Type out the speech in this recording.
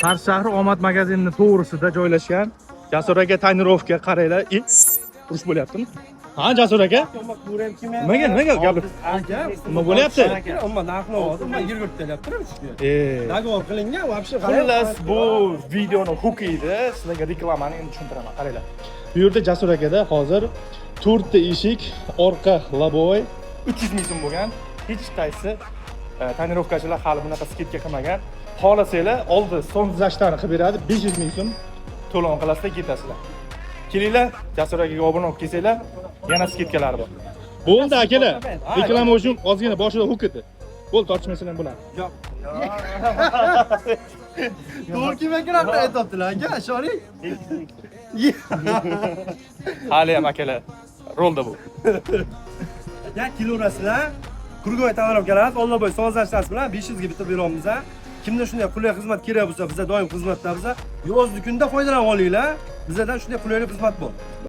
Qarshi shahri Omad magazinining to'g'risida joylashgan. Jasur aka tonirovka qaranglar. Urush bo'lyaptimi? Ha, Jasur aka? Nimaga gap? Nima bo'lyapti? Umma narxni oldi, umma 20 deyapti. Dogovor qilingan, вообще Xullas, bu videoni huki edi. Sizlarga reklamani endi tushuntiraman. Qaranglar. Bu yerda Jasur akada hozir 4 ta eshik, orqa laboy 300 ming so'm bo'lgan. Hech qaysi tonirovkachilar hali bunaqa skidka qilmagan. Xohlasanglar, oldi son zashtani qilib beradi, 500 ming so'm to'lov qilasizlar, ketasizlar. Kelinglar, Jasur akaga obuna bo'lib kelsanglar, yana skidkalar bor. Bo'ldi akalar. Reklama uchun ozgina boshida huk edi. Bo'ldi, tortishmasalar bo'ladi. yo'q. To'g'ri kelmaganlar aytibdilar, aka, shoring. Hali ham akalar rolda bu. Ya kelaverasizlar. Kurgoy tonirovkalar, Olloboy sozlashtasi bilan 500 ga bitta beramiz. Kimda shunday qulay xizmat kerak bo'lsa, bizda doim xizmatdamiz. Yozgi kunda foydalanib olinglar. Bizdan shunday qulaylik xizmat bor.